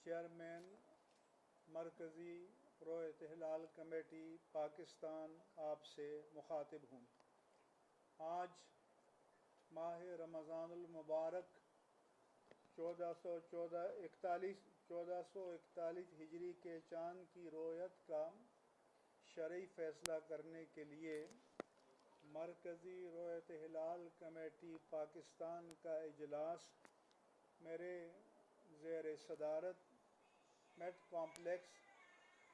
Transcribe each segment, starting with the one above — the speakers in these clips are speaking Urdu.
چیئرمین مرکزی رویت ہلال کمیٹی پاکستان آپ سے مخاطب ہوں۔ آج ماہ رمضان المبارک 1441 ہجری کے چاند کی رویت کا شرعی فیصلہ کرنے کے لیے مرکزی رویت ہلال کمیٹی پاکستان کا اجلاس میرے زیر صدارت میٹ کمپلیکس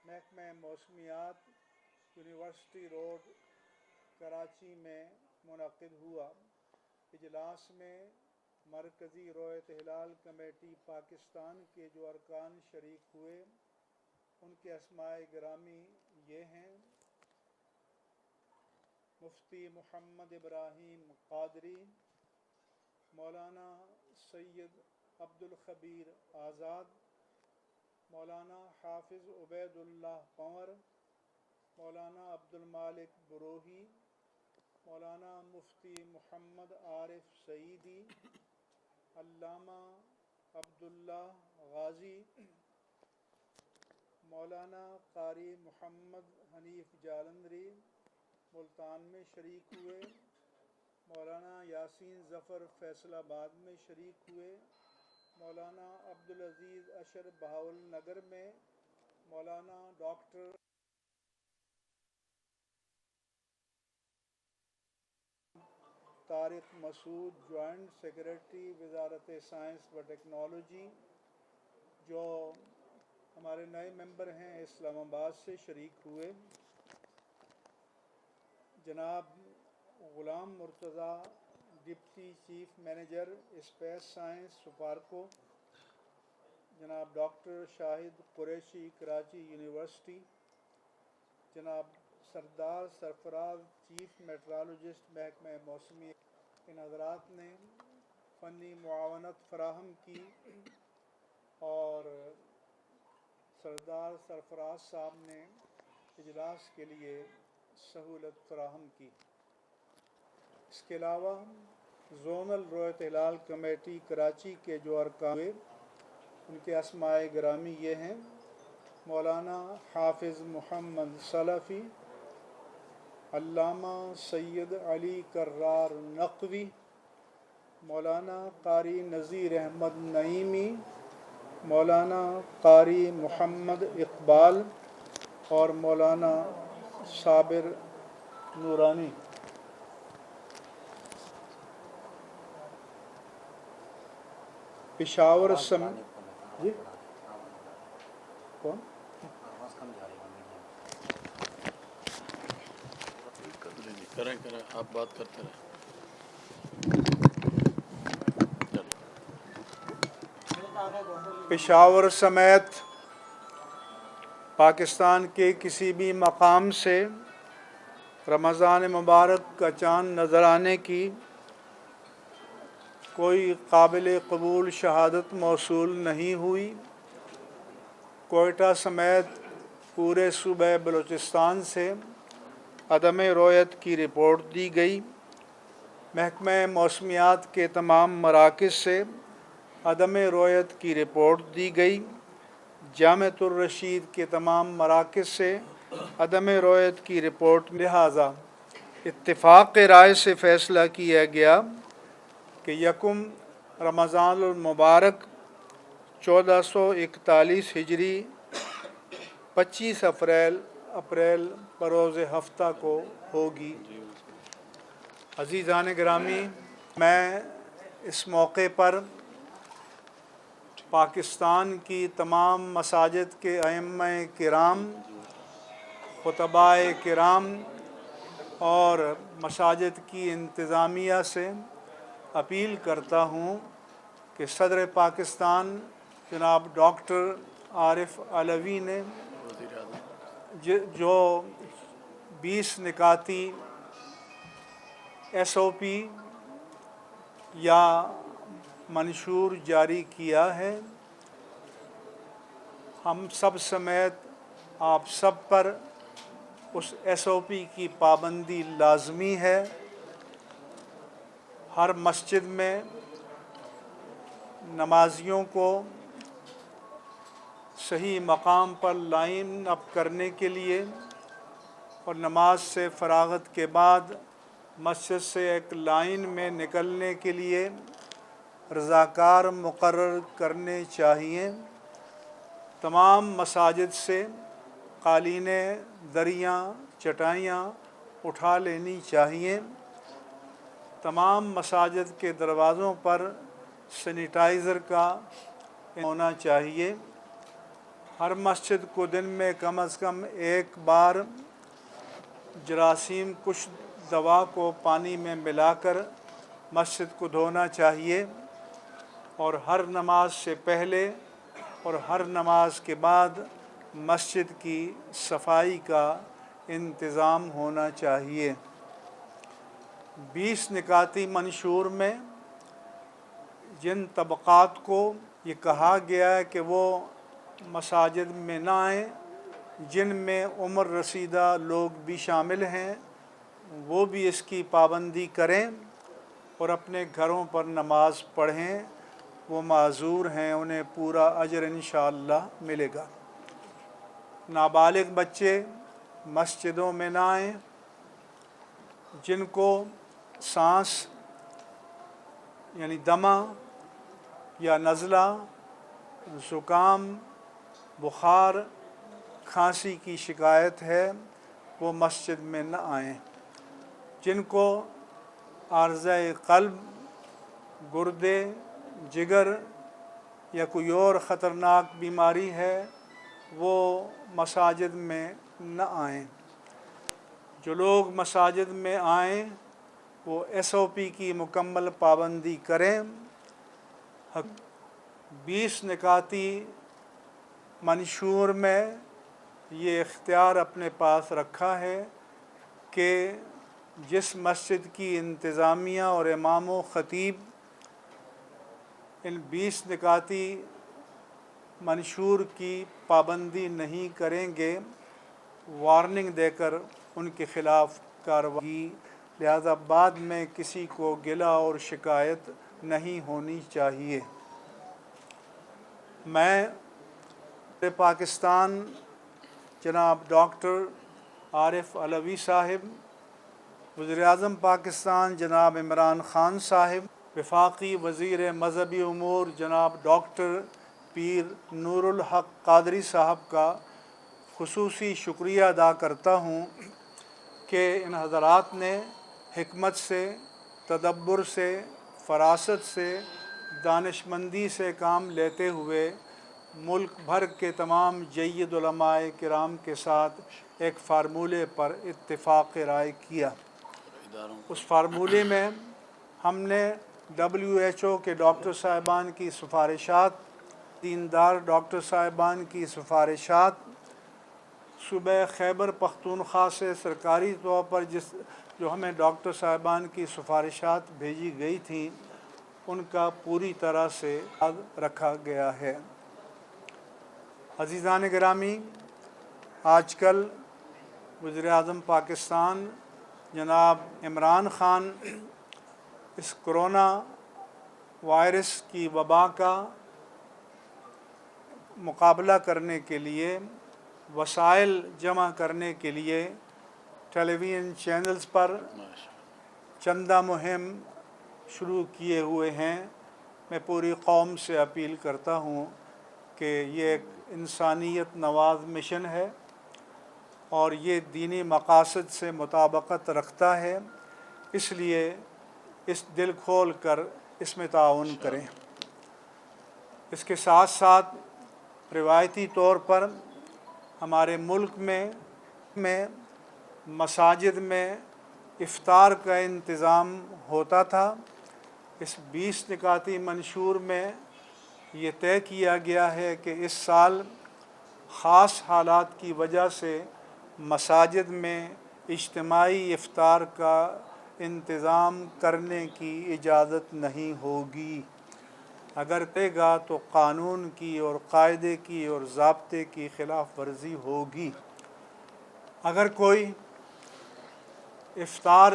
محکمہ موسمیات یونیورسٹی روڈ کراچی میں منعقد ہوا۔ اجلاس میں مرکزی رویت ہلال کمیٹی پاکستان کے جو ارکان شریک ہوئے ان کے اسماء گرامی یہ ہیں: مفتی محمد ابراہیم قادری، مولانا سید عبدالخبیر آزاد، مولانا حافظ عبید اللہ پنور، مولانا عبدالمالک بروہی، مولانا مفتی محمد عارف سعیدی، علامہ عبداللہ غازی، مولانا قاری محمد حنیف جالندری ملتان میں شریک ہوئے، مولانا یاسین ظفر فیصل آباد میں شریک ہوئے، مولانا عبدالعزیز اشر بہاول نگر میں، مولانا ڈاکٹر طارق مسعود جوائنٹ سیکریٹری وزارت سائنس و ٹیکنالوجی جو ہمارے نئے ممبر ہیں اسلام آباد سے شریک ہوئے، جناب Ghulam Murtaza deputy chief manager space science SUPARCO, جناب ڈاکٹر شاہد قریشی کراچی یونیورسٹی، جناب سردار سرفراز چیف میٹرالوجسٹ محکمہ موسمی، ان حضرات نے فنی معاونت فراہم کی اور سردار سرفراز صاحب نے اجلاس کے لیے سہولت فراہم کی۔ اس کے علاوہ زونل رویت ہلال کمیٹی کراچی کے جو ارکان ہوئے ان کے اسماء گرامی یہ ہیں: مولانا حافظ محمد سلفی، علامہ سید علی کرار نقوی، مولانا قاری نذیر احمد نعیمی، مولانا قاری محمد اقبال اور مولانا صابر نورانی۔ پشاور جی کون کریں آپ بات کرتے رہیں۔ پشاور سمیت پاکستان کے کسی بھی مقام سے رمضان مبارک کا چاند نظر آنے کی کوئی قابل قبول شہادت موصول نہیں ہوئی۔ کوئٹہ سمیت پورے صوبہ بلوچستان سے عدم رویت کی رپورٹ دی گئی۔ محکمہ موسمیات کے تمام مراکز سے عدم رویت کی رپورٹ دی گئی۔ جامعۃ الرشید کے تمام مراکز سے عدم رویت کی رپورٹ، لہٰذا اتفاق رائے سے فیصلہ کیا گیا کہ یکم رمضان المبارک 1441 ہجری 25 اپریل بروز ہفتہ کو ہوگی۔ عزیزان گرامی، میں اس موقع پر پاکستان کی تمام مساجد کے ائمہ کرام، خطباء کرام اور مساجد کی انتظامیہ سے اپیل کرتا ہوں کہ صدر پاکستان جناب ڈاکٹر عارف علوی نے جو 20 نکاتی SOP یا منشور جاری کیا ہے، ہم سب سمیت آپ سب پر اس SOP کی پابندی لازمی ہے۔ ہر مسجد میں نمازیوں کو صحیح مقام پر لائن اپ کرنے کے لیے اور نماز سے فراغت کے بعد مسجد سے ایک لائن میں نکلنے کے لیے رضاکار مقرر کرنے چاہیے۔ تمام مساجد سے قالینیں، دریاں، چٹائیاں اٹھا لینی چاہیے۔ تمام مساجد کے دروازوں پر سینیٹائزر کا ہونا چاہیے۔ ہر مسجد کو دن میں کم از کم ایک بار جراثیم کش دوا کو پانی میں ملا کر مسجد کو دھونا چاہیے، اور ہر نماز سے پہلے اور ہر نماز کے بعد مسجد کی صفائی کا انتظام ہونا چاہیے۔ 20 نکاتی منشور میں جن طبقات کو یہ کہا گیا ہے کہ وہ مساجد میں نہ آئیں، جن میں عمر رسیدہ لوگ بھی شامل ہیں، وہ بھی اس کی پابندی کریں اور اپنے گھروں پر نماز پڑھیں۔ وہ معذور ہیں، انہیں پورا اجر انشاءاللہ ملے گا۔ نابالغ بچے مسجدوں میں نہ آئیں۔ جن کو سانس یعنی دمہ یا نزلہ، زکام، بخار، کھانسی کی شکایت ہے، وہ مسجد میں نہ آئیں۔ جن کو عارضہ قلب، گردے، جگر یا کوئی اور خطرناک بیماری ہے، وہ مساجد میں نہ آئیں۔ جو لوگ مساجد میں آئیں وہ SOP کی مکمل پابندی کریں۔ 20 نکاتی منشور میں یہ اختیار اپنے پاس رکھا ہے کہ جس مسجد کی انتظامیہ اور امام و خطیب ان 20 نکاتی منشور کی پابندی نہیں کریں گے، وارننگ دے کر ان کے خلاف کارروائی، لہذا بعد میں کسی کو گلہ اور شکایت نہیں ہونی چاہیے۔ میں پاکستان جناب ڈاکٹر عارف علوی صاحب، وزیر اعظم پاکستان جناب عمران خان صاحب، وفاقی وزیر مذہبی امور جناب ڈاکٹر پیر نور الحق قادری صاحب کا خصوصی شکریہ ادا کرتا ہوں کہ ان حضرات نے حکمت سے، تدبر سے، فراست سے، دانشمندی سے کام لیتے ہوئے ملک بھر کے تمام جید علماء کرام کے ساتھ ایک فارمولے پر اتفاق رائے کیا۔ اس فارمولے میں ہم نے WHO کے ڈاکٹر صاحبان کی سفارشات، دیندار ڈاکٹر صاحبان کی سفارشات، صوبہ خیبر پختونخوا سے سرکاری طور پر جو ہمیں ڈاکٹر صاحبان کی سفارشات بھیجی گئی تھیں، ان کا پوری طرح سے یاد رکھا گیا ہے۔ عزیزان گرامی، آج کل وزیر اعظم پاکستان جناب عمران خان اس کرونا وائرس کی وبا کا مقابلہ کرنے کے لیے، وسائل جمع کرنے کے لیے ٹیلی ویژن چینلز پر چندہ مہم شروع کیے ہوئے ہیں۔ میں پوری قوم سے اپیل کرتا ہوں کہ یہ ایک انسانیت نواز مشن ہے اور یہ دینی مقاصد سے مطابقت رکھتا ہے، اس لیے اس دل کھول کر اس میں تعاون کریں۔ اس کے ساتھ ساتھ روایتی طور پر ہمارے ملک میں مساجد میں افطار کا انتظام ہوتا تھا۔ اس 20 نکاتی منشور میں یہ طے کیا گیا ہے کہ اس سال خاص حالات کی وجہ سے مساجد میں اجتماعی افطار کا انتظام کرنے کی اجازت نہیں ہوگی۔ اگر کرے گا تو قانون کی اور قاعدے کی اور ضابطے کی خلاف ورزی ہوگی۔ اگر کوئی افطار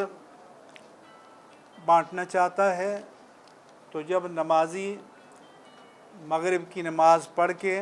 بانٹنا چاہتا ہے تو جب نمازی مغرب کی نماز پڑھ کے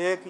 1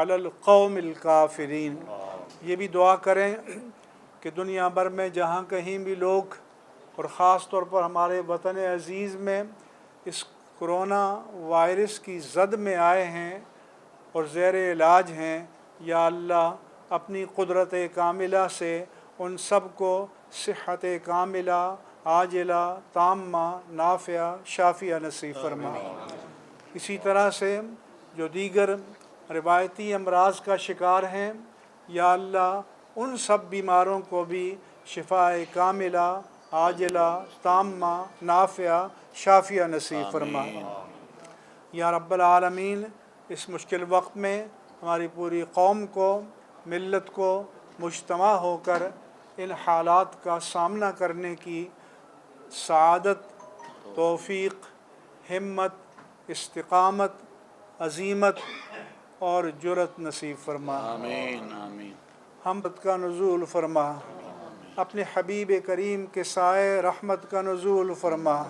علی القوم الکافرین۔ یہ بھی دعا کریں کہ دنیا بھر میں جہاں کہیں بھی لوگ اور خاص طور پر ہمارے وطن عزیز میں اس کرونا وائرس کی زد میں آئے ہیں اور زیر علاج ہیں، یا اللہ اپنی قدرت کاملہ سے ان سب کو صحت کاملہ عاجلہ تامہ نافعہ شافیہ نصیب فرما۔ اسی طرح سے جو دیگر روایتی امراض کا شکار ہیں، یا اللہ ان سب بیماروں کو بھی شفاء کاملہ عاجلہ تامہ نافعہ شافیہ نصیب فرما۔ یا رب العالمین، اس مشکل وقت میں ہماری پوری قوم کو، ملت کو مجتمع ہو کر ان حالات کا سامنا کرنے کی سعادت، توفیق، ہمت، استقامت، عزیمت اور جرأت نصیب فرما۔ آمین آمین۔ حمد کا نزول فرما، اپنے حبیب کریم کے سائے رحمت کا نزول فرما۔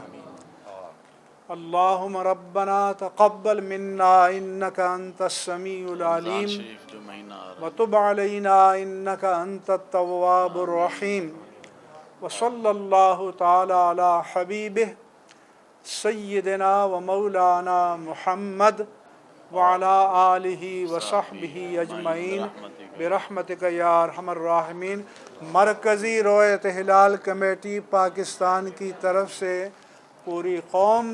اللہم ربنا تقبل منا انک انت السمیع العلیم شریف جو مہینہ آ رہا وتب علینا انک انت التواب الرحیم، وصلی اللہ تعالی علی حبیبہ سیدنا و مولانا محمد وعلی آلہ وصحبہ اجمعین برحمتک یا ارحم الراحمین۔ مرکزی رویت ہلال کمیٹی پاکستان کی طرف سے پوری قوم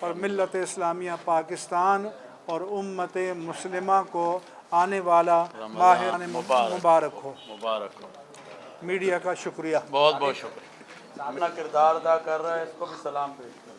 اور ملت اسلامیہ پاکستان اور امت مسلمہ کو آنے والا ماہ مبارک ہو۔ مبارک ہو۔ میڈیا کا شکریہ۔ بہت بہت شکریہ۔ اپنا کردار ادا کر رہا ہے، اس کو بھی سلام پیش کریں۔